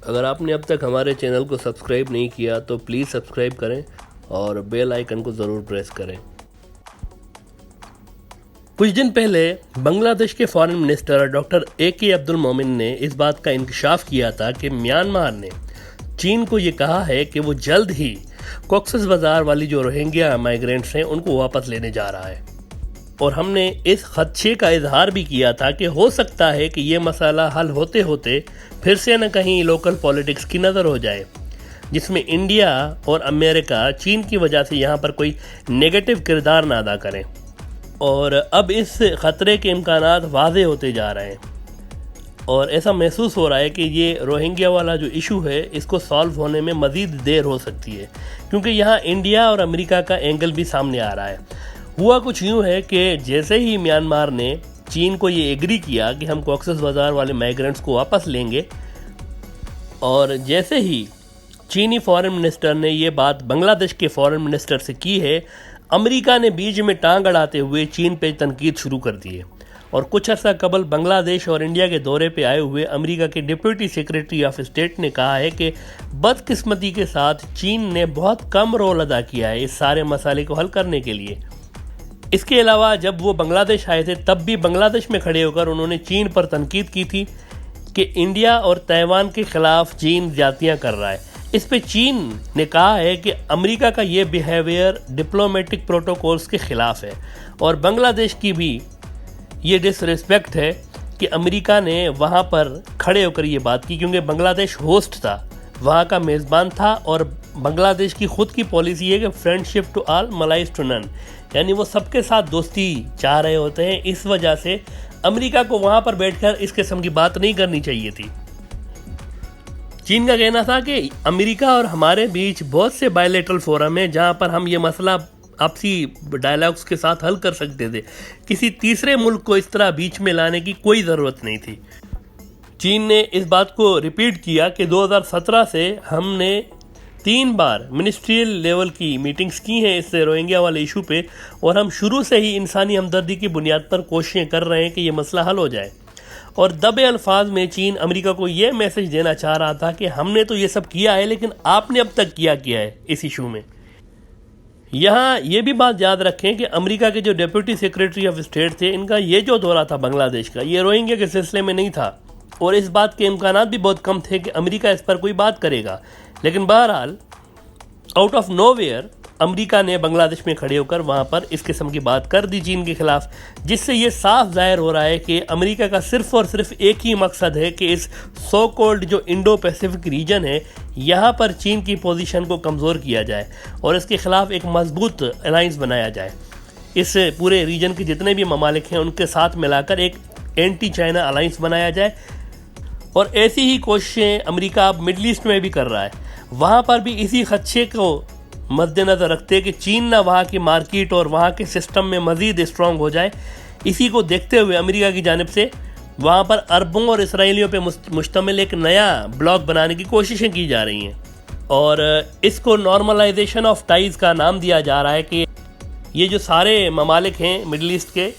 अगर आपने अब तक हमारे चैनल को सब्सक्राइब नहीं किया तो प्लीज़ सब्सक्राइब करें और बेल आइकन को ज़रूर प्रेस करें। कुछ दिन पहले बांग्लादेश के foreign minister doctor A K. Abdul Momen ने इस बात का इंकशाफ किया था कि म्यांमार ने चीन को ये कहा है कि वो जल्द ही कॉक्सेस बाजार वाली जो रोहिंग्या माइग्रेंट्स हैं उनको वापस लेने जा रहा है। और हमने इस खदशे का इजहार भी किया था कि हो सकता है कि ये मसला हल होते होते फिर से न कहीं लोकल पॉलिटिक्स की नज़र हो जाए, जिसमें इंडिया और अमेरिका चीन की वजह से यहाँ पर कोई नेगेटिव किरदार ना अदा करें। और अब इस ख़तरे के इम्कानात वाज़े होते जा रहे हैं और ऐसा महसूस हो रहा है कि ये रोहिंग्या वाला जो इशू है इसको सॉल्व होने में मज़ीद देर हो सकती है, क्योंकि यहाँ इंडिया और अमेरिका का एंगल भी सामने आ रहा है। हुआ कुछ यूँ है कि जैसे ही म्यांमार ने चीन को ये एग्री किया कि हम कॉक्सेस बाज़ार वाले माइग्रेंट्स को वापस लेंगे, और जैसे ही चीनी फॉरेन मिनिस्टर ने ये बात बांग्लादेश के फॉरेन मिनिस्टर से की है, अमेरिका ने बीच में टांग अड़ाते हुए चीन पे तनकीद शुरू कर दी है। और कुछ अर्सा कबल बांग्लादेश और इंडिया के दौरे पे आए हुए अमेरिका के डिप्टी सेक्रेटरी ऑफ स्टेट ने कहा है कि बदकिस्मती के साथ चीन ने बहुत कम रोल अदा किया है इस सारे मसाले को हल करने के लिए। इसके अलावा जब वो बांग्लादेश आए थे तब भी बांग्लादेश में खड़े होकर उन्होंने चीन पर तनकीद की थी कि इंडिया और ताइवान के ख़िलाफ़ चीन ज़्यादतियाँ कर रहा है। इस पे चीन ने कहा है कि अमेरिका का ये बिहेवियर डिप्लोमेटिक प्रोटोकॉल्स के ख़िलाफ़ है और बांग्लादेश की भी ये डिसरिस्पेक्ट है कि अमेरिका ने वहाँ पर खड़े होकर ये बात की, क्योंकि बांग्लादेश होस्ट था, वहाँ का मेज़बान था और बांग्लादेश की ख़ुद की पॉलिसी है कि friendship to all malice to none, यानी वो सबके साथ दोस्ती चाह रहे होते हैं। इस वजह से अमेरिका को वहाँ पर बैठकर इस किस्म की बात नहीं करनी चाहिए थी। चीन का कहना था कि अमेरिका और हमारे बीच बहुत से बायलैटरल फोरम हैं जहाँ पर हम ये मसला आपसी डायलॉग्स के साथ हल कर सकते थे, किसी तीसरे मुल्क को इस तरह बीच में लाने की कोई ज़रूरत नहीं थी। चीन ने इस बात को रिपीट किया कि 2017 से हमने 3 बार मिनिस्ट्रियल लेवल की मीटिंग्स की हैं इस रोहिंग्या वाले इशू पे, और हम शुरू से ही इंसानी हमदर्दी की बुनियाद पर कोशिशें कर रहे हैं कि ये मसला हल हो जाए। और दबे अल्फाज में चीन अमेरिका को ये मैसेज देना चाह रहा था कि हमने तो ये सब किया है, लेकिन आपने अब तक क्या किया है इस इशू में। यहाँ ये भी बात याद रखें कि अमेरिका के जो डिप्टी सेक्रेटरी ऑफ स्टेट थे, इनका ये जो दौरा था बांग्लादेश का, ये रोहिंग्या के सिलसिले में नहीं था और इस बात के इम्कानात भी बहुत कम थे कि अमेरिका इस पर कोई बात करेगा। लेकिन बहरहाल आउट ऑफ नोवेयर अमेरिका ने बांग्लादेश में खड़े होकर वहाँ पर इस किस्म की बात कर दी चीन के खिलाफ, जिससे ये साफ जाहिर हो रहा है कि अमेरिका का सिर्फ और सिर्फ एक ही मकसद है कि इस सो कॉल्ड जो इंडो पैसिफिक रीजन है यहाँ पर चीन की पोजीशन को कमज़ोर किया जाए और इसके ख़िलाफ़ एक मजबूत अलाइंस बनाया जाए। इस पूरे रीजन के जितने भी ममालिक हैं उनके साथ मिलाकर एक एंटी चाइना अलाइंस बनाया जाए। और ऐसी ही कोशिशें अमेरिका अब मिडल ईस्ट में भी कर रहा है। वहाँ पर भी इसी खदशे को मद्देनज़र रखते कि चीन ना वहाँ की मार्केट और वहाँ के सिस्टम में मज़ीद स्ट्रॉन्ग हो जाए, इसी को देखते हुए अमेरिका की जानिब से वहाँ पर अरबों और इसराइलियों पे मुश्तमिल एक नया ब्लॉक बनाने की कोशिशें की जा रही हैं। और इसको नॉर्मलाइजेशन ऑफ टाइज़ का नाम दिया जा रहा है कि ये जो सारे ममालिक हैं मिडल ईस्ट के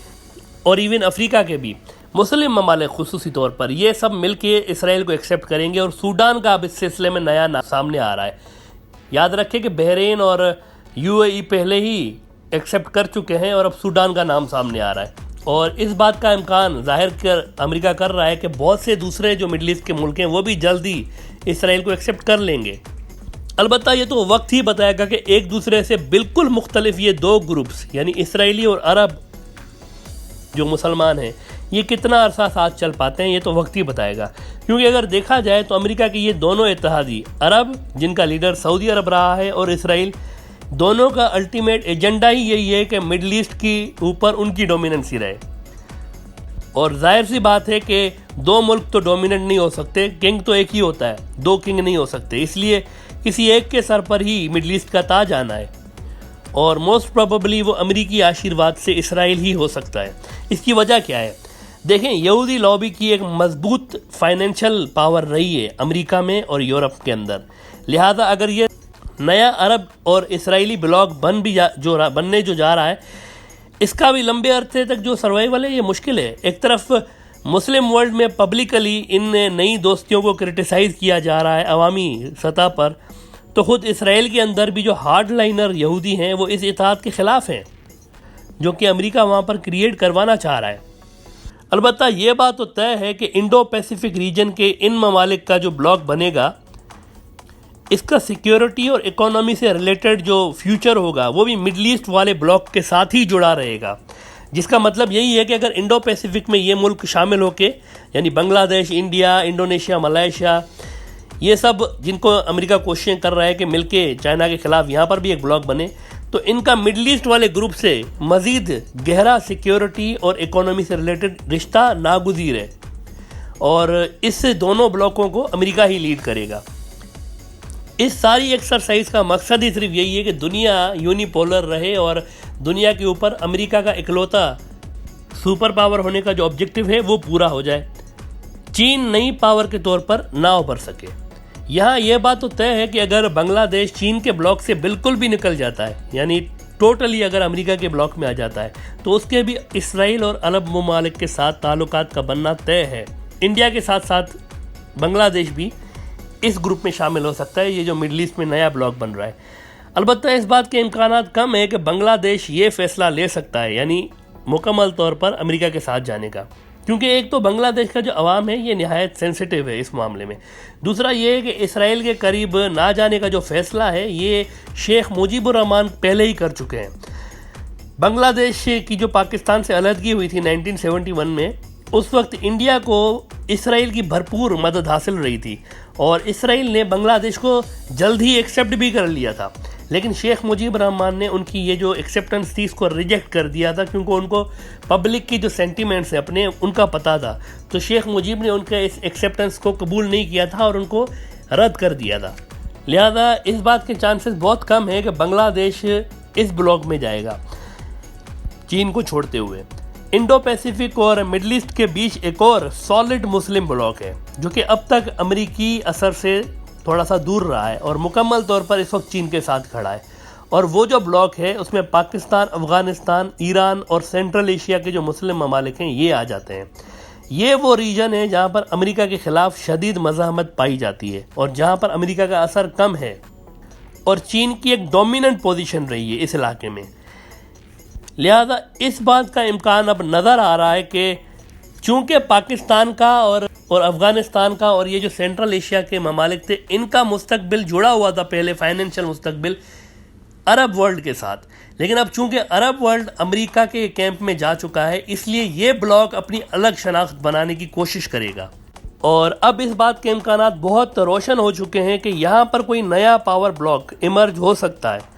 और इवन अफ्रीका के भी मुस्लिम ममालिक खुसूसी तौर पर, ये सब मिल के इसराइल को एक्सेप्ट करेंगे। और सूडान का अब इस सिलसिले में नया नाम सामने आ रहा है। याद रखें कि बहरीन और यूएई पहले ही एक्सेप्ट कर चुके हैं और अब सूडान का नाम सामने आ रहा है। और इस बात का इम्कान जाहिर कर अमेरिका कर रहा है कि बहुत से दूसरे जो मिडल ईस्ट के मुल्क हैं वो भी जल्दी इसराइल को एक्सेप्ट कर लेंगे। अलबत्ता ये तो वक्त ही बताएगा कि एक दूसरे से बिल्कुल मुख्तलिफ ये दो ग्रुप्स यानी इसराइली और अरब जो मुसलमान हैं ये कितना अरसा साथ चल पाते हैं, ये तो वक्त ही बताएगा। क्योंकि अगर देखा जाए तो अमेरिका के ये दोनों इत्तेहादी अरब, जिनका लीडर सऊदी अरब रहा है, और इसराइल, दोनों का अल्टीमेट एजेंडा ही यही है कि मिडल ईस्ट की ऊपर उनकी डोमिनेंसी रहे। और जाहिर सी बात है कि दो मुल्क तो डोमिनेंट नहीं हो सकते, किंग तो एक ही होता है, दो किंग नहीं हो सकते। इसलिए किसी एक के सर पर ही मिडल ईस्ट का ताज आना है और मोस्ट प्रोबेबली वो अमेरिकी आशीर्वाद से इसराइल ही हो सकता है। इसकी वजह क्या है? देखें, यहूदी लॉबी की एक मजबूत फाइनेंशियल पावर रही है अमेरिका में और यूरोप के अंदर। लिहाजा अगर ये नया अरब और इसराइली ब्लॉक बनने जो जा रहा है, इसका भी लंबे अरसे तक जो सर्वाइवल है ये मुश्किल है। एक तरफ मुस्लिम वर्ल्ड में पब्लिकली इन नई दोस्तियों को क्रिटिसाइज़ किया जा रहा है अवामी सतह पर, तो ख़ुद इसराइल के अंदर भी जो हार्ड लाइनर यहूदी हैं वो इस इत्तेहाद के ख़िलाफ़ हैं जो कि अमेरिका वहाँ पर क्रिएट करवाना चाह रहा है। अलबत्ता ये बात तो तय है कि इंडो पैसिफिक रीजन के इन ममालिक का जो ब्लॉक बनेगा, इसका सिक्योरिटी और इकोनॉमी से रिलेटेड जो फ्यूचर होगा वो भी मिडल ईस्ट वाले ब्लॉक के साथ ही जुड़ा रहेगा। जिसका मतलब यही है कि अगर इंडो पैसिफिक में ये मुल्क शामिल होके, यानी बांग्लादेश, इंडिया, इंडोनेशिया, मलेशिया, ये सब जिनको अमेरिका कोशिशें कर रहा है कि मिलके चाइना के ख़िलाफ़ यहाँ पर भी एक ब्लॉक बने, तो इनका मिडल ईस्ट वाले ग्रुप से मज़ीद गहरा सिक्योरिटी और इकोनॉमी से रिलेटेड रिश्ता नागुज़ीर है और इससे दोनों ब्लॉकों को अमेरिका ही लीड करेगा। इस सारी एक्सरसाइज का मकसद ही सिर्फ यही है कि दुनिया यूनिपोलर रहे और दुनिया के ऊपर अमेरिका का इकलौता सुपर पावर होने का जो ऑब्जेक्टिव है वो पूरा हो जाए, चीन नई पावर के तौर पर ना उभर सके। यहाँ यह बात तो तय है कि अगर बांग्लादेश चीन के ब्लॉक से बिल्कुल भी निकल जाता है, यानी टोटली अगर अमेरिका के ब्लॉक में आ जाता है, तो उसके भी इसराइल और अरब ममालिक के साथ ताल्लुकात का बनना तय है। इंडिया के साथ साथ बांग्लादेश भी इस ग्रुप में शामिल हो सकता है, ये जो मिडल ईस्ट में नया ब्लॉक बन रहा है। अलबत्ता इस बात के इम्कानात कम है कि बांग्लादेश ये फैसला ले सकता है, यानी मुकम्मल तौर पर अमेरिका के साथ जाने का, क्योंकि एक तो बांग्लादेश का जो अवाम है ये नहायत सेंसिटिव है इस मामले में। दूसरा ये है कि इसराइल के करीब ना जाने का जो फैसला है ये शेख मुजीबुर रहमान पहले ही कर चुके हैं। बांग्लादेश की जो पाकिस्तान से अलहदगी हुई थी 1971 में, उस वक्त इंडिया को इसराइल की भरपूर मदद हासिल रही थी और इसराइल ने बांग्लादेश को जल्द ही एक्सेप्ट भी कर लिया था, लेकिन शेख मुजीब रहमान ने उनकी ये जो एक्सेप्टेंस थी इसको रिजेक्ट कर दिया था, क्योंकि उनको पब्लिक की जो सेंटीमेंट्स है अपने उनका पता था। तो शेख मुजीब ने उनके इस एक्सेप्टेंस को कबूल नहीं किया था और उनको रद्द कर दिया था। लिहाजा इस बात के चांसेस बहुत कम है कि बांग्लादेश इस ब्लॉक में जाएगा चीन को छोड़ते हुए। इंडो पैसिफिक और मिडल ईस्ट के बीच एक और सॉलिड मुस्लिम ब्लॉक है जो कि अब तक अमेरिकी असर से थोड़ा सा दूर रहा है और मुकम्मल तौर पर इस वक्त चीन के साथ खड़ा है। और वो जो ब्लॉक है उसमें पाकिस्तान, अफ़गानिस्तान, ईरान और सेंट्रल एशिया के जो मुस्लिम ममालिक हैं ये आ जाते हैं। ये वो रीजन है जहाँ पर अमेरिका के ख़िलाफ़ शदीद मज़ाहमत पाई जाती है और जहाँ पर अमेरिका का असर कम है और चीन की एक डोमिनेंट पोजीशन रही है इस इलाके में। लिहाजा इस बात का इम्कान अब नज़र आ रहा है कि चूँकि पाकिस्तान का और अफ़गानिस्तान का और ये जो सेंट्रल एशिया के ममालिक थे, इनका मुस्तकबिल जुड़ा हुआ था पहले, फाइनेंशियल मुस्तकबिल अरब वर्ल्ड के साथ, लेकिन अब चूँकि अरब वर्ल्ड अमेरिका के कैंप में जा चुका है, इसलिए ये ब्लॉक अपनी अलग शनाख्त बनाने की कोशिश करेगा। और अब इस बात के इम्कानात बहुत रोशन हो चुके हैं कि यहाँ पर कोई नया पावर ब्लॉक इमर्ज हो सकता है।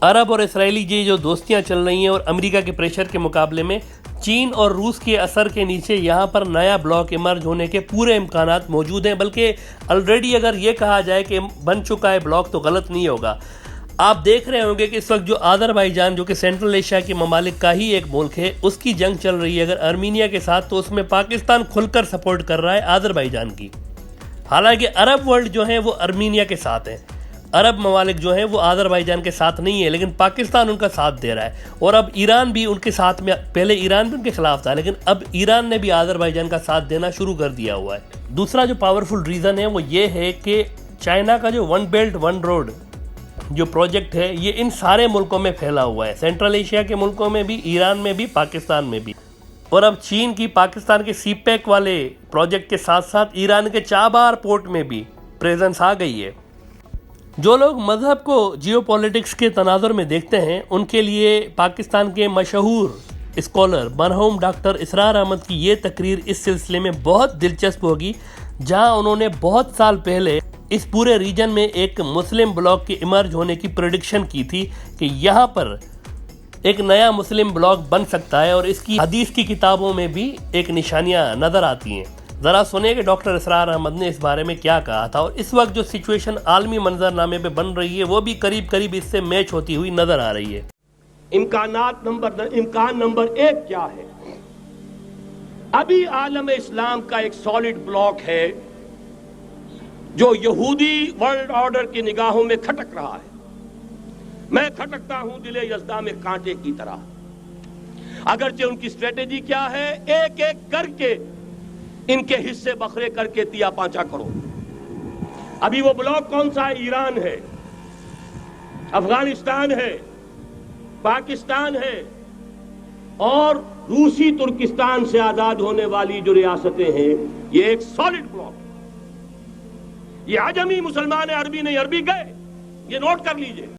अरब और इसराइली ये जो दोस्तियाँ चल रही हैं और अमेरिका के प्रेशर के मुकाबले में चीन और रूस के असर के नीचे यहाँ पर नया ब्लॉक इमर्ज होने के पूरे इम्कानात मौजूद हैं। बल्कि ऑलरेडी अगर ये कहा जाए कि बन चुका है ब्लॉक तो गलत नहीं होगा। आप देख रहे होंगे कि इस वक्त जो आज़रबाईजान, जो कि सेंट्रल एशिया के ममालिक का ही एक मुल्क है, उसकी जंग चल रही है अगर आर्मीनिया के साथ, तो उसमें पाकिस्तान खुलकर सपोर्ट कर रहा है आज़रबाईजान की। हालांकि अरब वर्ल्ड जो है वो आर्मीनिया के साथ है, अरब ममालिक जो हैं वो आज़रबाईजान के साथ नहीं है, लेकिन पाकिस्तान उनका साथ दे रहा है। और अब ईरान भी उनके साथ में, पहले ईरान भी उनके खिलाफ था, लेकिन अब ईरान ने भी आज़रबाईजान का साथ देना शुरू कर दिया हुआ है। दूसरा जो पावरफुल रीज़न है वो ये है कि चाइना का जो वन बेल्ट वन रोड जो प्रोजेक्ट है ये इन सारे मुल्कों में फैला हुआ है, सेंट्रल एशिया के मुल्कों में भी, ईरान में भी, पाकिस्तान में भी। और अब चीन की पाकिस्तान के सीपैक वाले प्रोजेक्ट के साथ साथ ईरान के चाबार पोर्ट में भी प्रेजेंस आ गई है। जो लोग मज़हब को जियोपॉलिटिक्स के तनाज़ुर में देखते हैं, उनके लिए पाकिस्तान के मशहूर स्कॉलर मरहूम डॉक्टर इसरार अहमद की ये तकरीर इस सिलसिले में बहुत दिलचस्प होगी, जहां उन्होंने बहुत साल पहले इस पूरे रीजन में एक मुस्लिम ब्लॉक के इमर्ज होने की प्रेडिक्शन की थी कि यहाँ पर एक नया मुस्लिम ब्लॉक बन सकता है, और इसकी हदीस की किताबों में भी एक निशानियाँ नज़र आती हैं। ज़रा सुनिए कि डॉक्टर इसरार अहमद ने इस बारे में क्या कहा था, और इस वक्त जो सिचुएशन आलमी मंजरनामे पे बन रही है वो भी करीब करीब इससे मैच होती हुई नज़र आ रही है। इम्कान नंबर 1 क्या है? अभी आलम इस्लाम का एक सॉलिड ब्लॉक है जो यहूदी वर्ल्ड ऑर्डर की निगाहों में खटक रहा है। मैं खटकता हूं दिले यज़दा में कांटे की तरह, अगरचे उनकी स्ट्रेटेजी क्या है, एक एक करके इनके हिस्से बखरे करके तिया पांचा करो। अभी वो ब्लॉक कौन सा है? ईरान है, अफगानिस्तान है, पाकिस्तान है और रूसी तुर्किस्तान से आजाद होने वाली जो रियासतें हैं, ये एक सॉलिड ब्लॉक है। ये आजमी मुसलमान है, अरबी नहीं, अरबी गए, ये नोट कर लीजिए।